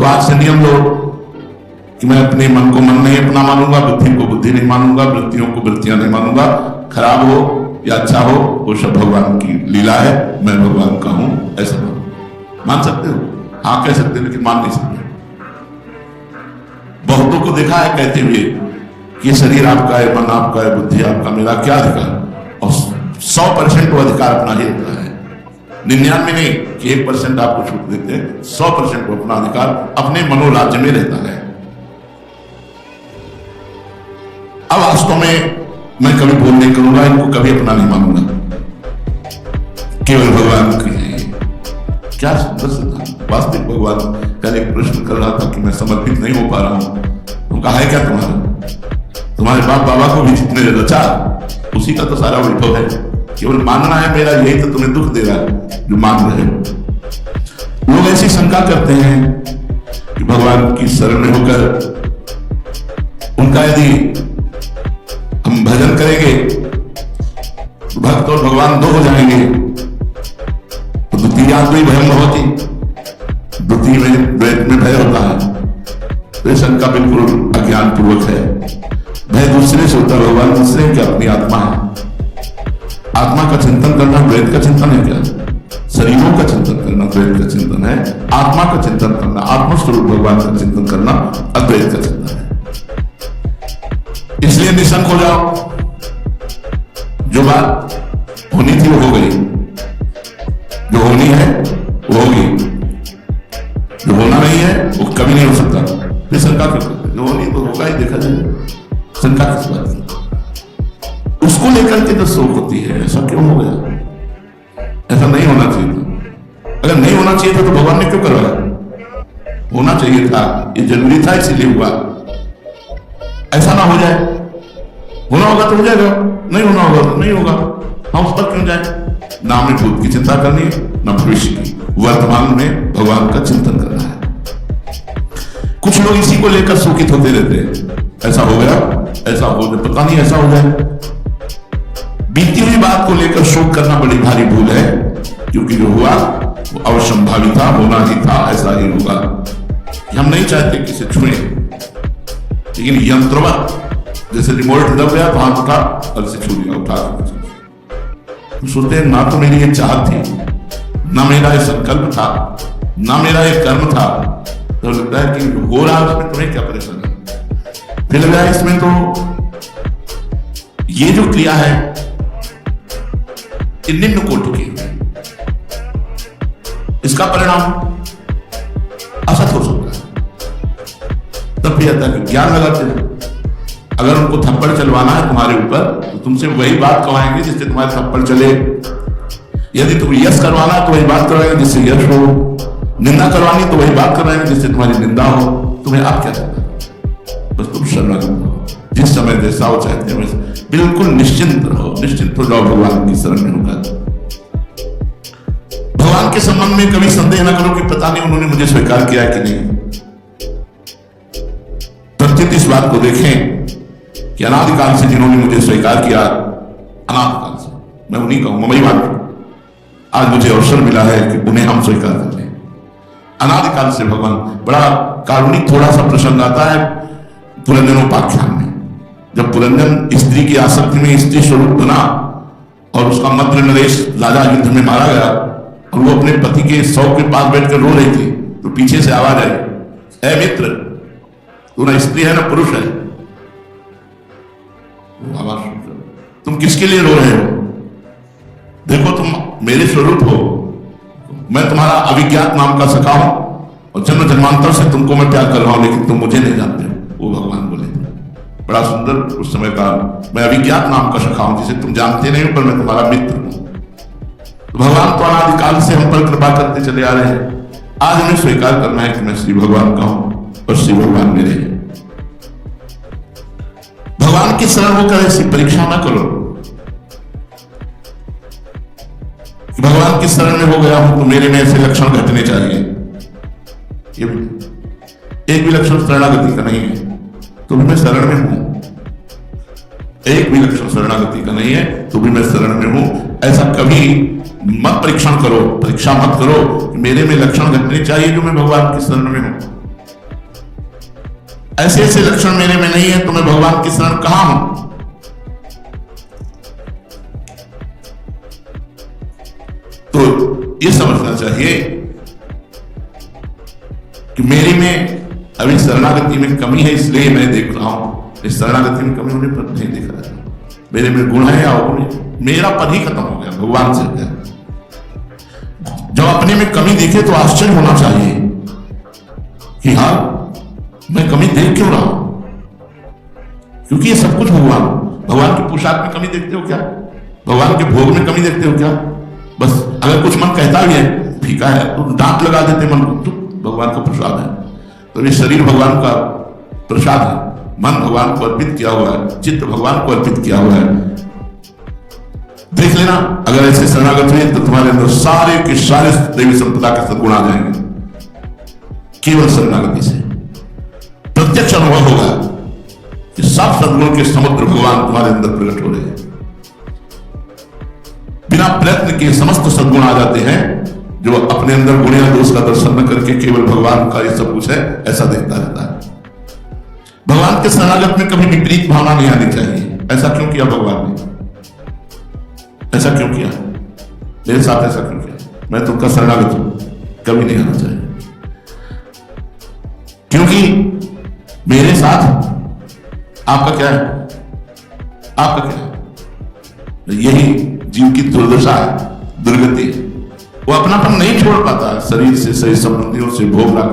आज से नियम लो कि मैं अपने मन को मन नहीं अपना मानूंगा, बुद्धि को बुद्धि नहीं मानूंगा, वृत्तियों को वृत्तियां नहीं मानूंगा। खराब हो या अच्छा हो वो सब भगवान की लीला है, मैं भगवान का हूं, ऐसा मान सकते हो? हाँ कह सकते हो, लेकिन मान नहीं सकते। बहुतों को देखा है कहते हुए कि शरीर आपका है, मन आपका है, बुद्धि आपका, मेरा क्या अधिकार? और 100% वो अधिकार अपना ही रहता है। 99 नहीं कि 1% आपको छूट देते हैं, 100% को अपना अधिकार अपने मनोराज्य में रहता है। अब वास्तव में मैं कभी बोल नहीं करूंगा, इनको कभी अपना नहीं मानूंगा, केवल भगवान की है। क्या सुंदर सिद्धांत। वास्तविक भगवान कल एक प्रश्न कर रहा था कि मैं समर्पित नहीं हो पा रहा हूं, तो कहा है क्या तुम्हारे बाप बाबा को भी जितने रचा उसी का तो सारा वैभव है, केवल मानना है मेरा, यही तो तुम्हें दुख दे रहा है जो मान रहे हो। लोग ऐसी शंका करते हैं कि भगवान की शरण में होकर उनका यदि हम भजन करेंगे तो भक्त और भगवान दो हो जाएंगे, तो द्वितीयाद्वै भयम होती, द्वितीय में द्वैत में भय होता है। तो शंका बिल्कुल अज्ञान पूर्वक है। भय दूसरे से होता है, भगवान दूसरे क्या अपनी आत्मा है। आत्मा का चिंतन करना द्वैत का चिंतन है क्या? शरीरों का चिंतन करना द्वैत का चिंतन है, आत्मा का चिंतन करना, आत्मस्वरूप भगवान का चिंतन करना अद्वैत का चिंतन है। इसलिए निशंक हो जाओ, जो बात होनी थी वो हो गई, जो होनी है वो होगी, जो होना नहीं है वो कभी नहीं हो सकता। फिर शंका क्यों करते? जो होनी तो होगा ही, देखा जाए, शंका किस बात की? उसको लेकर के तो शोक होती है, ऐसा क्यों हो गया, ऐसा नहीं होना चाहिए था। अगर नहीं होना चाहिए था तो भगवान ने क्यों करवाया? होना चाहिए था, ये जरूरी था, इसीलिए हुआ। ऐसा ना हो जाए, होना होगा तो हो जाएगा, नहीं होना होगा तो नहीं होगा, हम उस पर क्यों जाए? ना हमें भूत की चिंता करनी है, ना भविष्य की, वर्तमान में भगवान का चिंतन करना है। कुछ लोग इसी को लेकर शोकित होते रहते हैं, ऐसा हो गया, ऐसा हो गया, पता नहीं ऐसा हो जाए। बीती हुई बात को लेकर शोक करना बड़ी भारी भूल है, क्योंकि जो हुआ वो अवश्यंभावी था, होना ही था, ऐसा ही होगा। हम नहीं चाहते कि इसे छुए, लेकिन यंत्रवत जैसे रिमोट दब गया तो हाथ उठा और इसे छू लिया, उठा तो सोचते हैं ना तो मेरी ये चाहत थी, ना मेरा ये संकल्प था, ना मेरा ये कर्म था, तो लगता है कि हो रहा है उसमें तुम्हें क्या परेशानी? फिर लगा इसमें तो ये जो क्रिया है ये निम्न कोटि की, इसका परिणाम असत हो सकता है। तब भी आता है कि ज्ञान लगाते हैं, अगर उनको थप्पड़ चलवाना है तुम्हारे ऊपर तो तुमसे वही बात कहवाएंगे जिससे तुम्हारे थप्पड़ चले। यदि तुम यश करवाना है तो वही बात करवाएंगे जिससे यश हो, निंदा करवानी तो वही बात करवाएंगे जिससे तुम्हारी निंदा हो। तुम्हें आप क्या चाहते हैं? बस तुम शरणागत हो, जिस समय जैसा हो चाहते हैं वैसे बिल्कुल निश्चिंत रहो, निश्चिंत हो जाओ भगवान की शरण में होकर। भगवान के संबंध में कभी संदेह न करो कि पता नहीं उन्होंने मुझे स्वीकार किया है कि नहीं। प्रत्युत इस बात को देखें कि अनादिकाल से जिन्होंने मुझे स्वीकार किया, अनादिकाल से मैं उन्हीं का हूं, ममैवान। आज मुझे अवसर मिला है कि उन्हें हम स्वीकार कर लें। अनादिकाल से भगवान बड़ा कारुणिक थोड़ा सा प्रसंग आता है पुरंजनोपाख्यान में, जब पुरंजन स्त्री की आसक्ति में स्त्री स्वरूप बना और उसका मद्र नरेश राजा युद्ध में मारा गया और वो अपने पति के शव के पास बैठकर रो रही थी, तो पीछे से आवाज आई, ऐ मित्र, तू ना स्त्री है ना पुरुष है। आवाज सुनकर तुम किसके लिए रो रहे हो? देखो तुम मेरे स्वरूप हो, मैं तुम्हारा अविज्ञात नाम का सखा हूं और जन्म जन्मांतर से तुमको मैं प्यार कर रहा हूं, लेकिन तुम मुझे नहीं जानते हो। वो भगवान बोले, बड़ा सुंदर उस समय का, मैं अविज्ञात नाम का सखा हूं जिसे तुम जानते नहीं हो, पर मैं तुम्हारा मित्र हूं। तो भगवान तो अनादिकाल से हम पर कृपा करते चले आ रहे हैं। आज हमें स्वीकार करना है कि मैं श्री भगवान का हूं और श्री भगवान मेरे हैं। भगवान की शरण होकर ऐसी परीक्षा ना करो कि भगवान की शरण में हो गया हूं तो मेरे में ऐसे लक्षण घटने चाहिए। ये एक भी लक्षण शरणागति का नहीं है, तो भी मैं शरण में हूं। एक भी लक्षण शरणागति का नहीं है, तो भी मैं शरण में हूं। ऐसा कभी मत परीक्षण करो, परीक्षा मत करो कि मेरे में लक्षण घटने चाहिए जो मैं भगवान की शरण में हूं। ऐसे ऐसे लक्षण मेरे में नहीं है तो मैं भगवान की शरण कहां हूं। तो ये समझना चाहिए कि मेरे में अभी शरणागति में कमी है, इसलिए मैं देख रहा हूं। इस शरणागति में कमी होने पर नहीं दिख रहा है मेरे में गुण है या अवगुण है। मेरा पद ही खत्म हो गया, भगवान से गया। जब अपने में कमी देखे तो आश्चर्य होना चाहिए कि हाँ मैं कमी देख क्यों रहा हूं, क्योंकि ये सब कुछ भगवान की पोशाक में कमी देखते हो क्या? भगवान के भोग में कमी देखते हो क्या? बस अगर कुछ मन कहता भी है फीका है तो डांट लगा देते मन को, तो भगवान का प्रसाद है। तो ये शरीर भगवान का प्रसाद है, मन भगवान को अर्पित किया हुआ है, चित्त भगवान को अर्पित किया हुआ है। देख लेना, अगर ऐसे शरणागत हुए तो तुम्हारे अंदर सारे के सारे देवी संपदा के सद्गुण आ जाएंगे। केवल शरणागति से प्रत्यक्ष अनुभव होगा कि सब सद्गुणों के समुद्र भगवान तुम्हारे अंदर प्रकट हो रहे हैं। बिना प्रयत्न के समस्त सद्गुण आ जाते हैं। जो अपने अंदर गुण या दोष का दर्शन न करके केवल भगवान का ये सब कुछ है ऐसा देखता रहता है। भगवान के शरणागत में कभी विपरीत भावना नहीं आनी चाहिए। ऐसा क्यों किया भगवान ने? ऐसा क्यों किया मेरे साथ? ऐसा क्यों किया? मैं तुमका शरणागत हूं, कभी नहीं आना चाहिए। क्योंकि मेरे साथ आपका क्या है? आपका क्या है? यही जीव की दुर्दशा है, दुर्गति है। वो अपनापन नहीं छोड़ पाता शरीर से, सही संबंधियों से, भोग लाभ।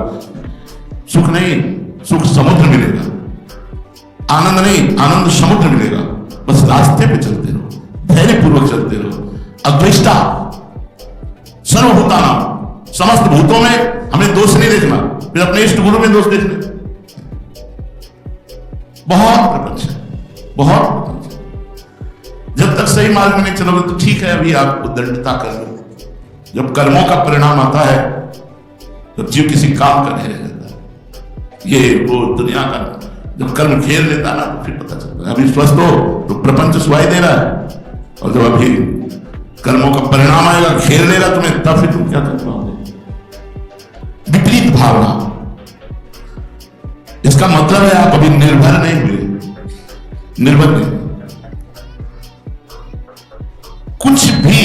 सुख नहीं, सुख समुद्र मिलेगा। आनंद नहीं, आनंद समुद्र मिलेगा। बस रास्ते पे चलते रहो, धैर्य पूर्वक चलते रहो। अद्वेष्टा सर्वभूतानां, समस्त भूतों में हमें दोष नहीं देखना, फिर अपने इष्ट गुरु में दोष देखना। बहुत प्रपंच है, बहुत प्रपंच है। जब तक सही मार्ग में नहीं चलोगे तो ठीक है, अभी आप उद्दंडता कर लो। जब कर्मों का परिणाम आता है तब जीव किसी काम का नहीं रह जाता। ये वो दुनिया का जब कर्म घेर लेता ना तो फिर पता चलता है। अभी स्वस्थ हो तो प्रपंच सुनाई दे रहा है, और जब अभी कर्मों का परिणाम आएगा, घेर लेगा तुम्हें, तब फिर तुम क्या कर पाओगे? विपरीत भावना, इसका मतलब है आप अभी निर्भर नहीं हुए। निर्भर नहीं, कुछ भी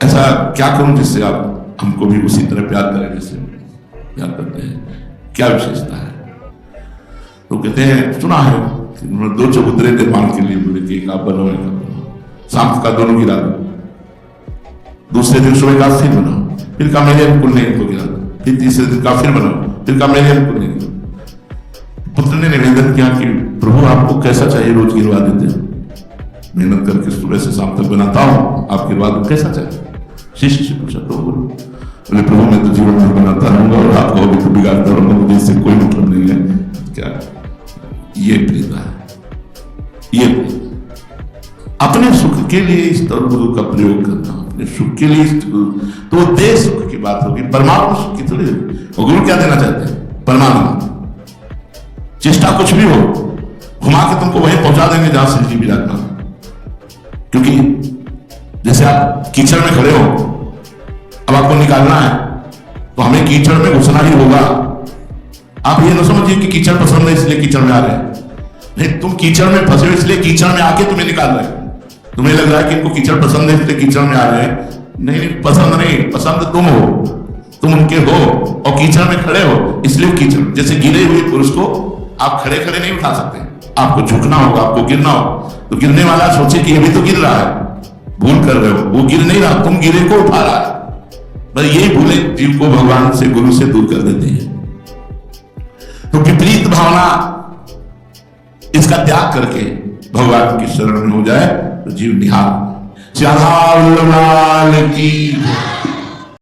ऐसा क्या करूं जिससे आप हमको भी उसी तरह प्यार करें जैसे प्यार करते हैं? क्या विशेषता है? तो कहते हैं, सुना है दो चबूतरे निर्माण के लिए बोले कि एक आप बनो, एक आप बनो। शाम का दोनों गिरा दो। दूसरे दिन सुबह का फिर बनाओ, फिर का मेरे अनुकूल नहीं इनको गिरा दो। फिर तीसरे दिन का फिर बनाओ, फिर का मेरे अनुकूल नहीं। पुत्र ने निवेदन किया कि प्रभु आपको कैसा चाहिए, रोज गिरवा देते हैं। मेहनत करके सुबह से शाम तक बनाता हूं, आप गिरवा दो, कैसा चाहिए? शिष्य से पूछा, तो बोले प्रभु मैं तो जीवन भर बनाता रहूंगा और आप कहोगे तो बिगाड़ता रहूंगा, मुझे इससे कोई मतलब नहीं है। क्या ये प्रीता है? ये अपने सुख के लिए इस गुरु का प्रयोग करना, अपने सुख के लिए तो देह सुख की बात होगी, परमात्मा सुख की थोड़ी। गुरु क्या देना चाहते हैं? परमानंद। चेष्टा कुछ भी हो, घुमा के तुमको वहीं पहुंचा देंगे जहां शिव जी विराजमान। क्योंकि जैसे आप कीचड़ में खड़े हो, अब आपको निकालना है तो हमें कीचड़ में घुसना ही होगा। आप ये ना समझिए कि कीचड़ पसंद है इसलिए कीचड़ में आ रहे हैं। नहीं, तुम कीचड़ में फंसे हो इसलिए कीचड़ में आके तुम्हें निकाल रहे हैं। तुम्हें लग रहा है कि इनको कीचड़ पसंद है इसलिए कीचड़ में आ रहे हैं। नहीं, पसंद नहीं, पसंद तुम हो, तुम उनके हो, और कीचड़ में खड़े हो इसलिए कीचड़। जैसे गिरे हुए पुरुष को आप खड़े खड़े नहीं उठा सकते, आपको झुकना होगा, आपको गिरना होगा। तो गिरने वाला सोचे कि अभी तो गिर रहा है, भूल कर रहे हो, वो गिर नहीं रहा, तुम गिरे को उठा रहा है। बस यही भूले जीव को भगवान से, गुरु से दूर कर देती है। तो विपरीत भावना, इसका त्याग करके भगवान की शरण में हो जाए तो जीव निहाल। श्याम लाल की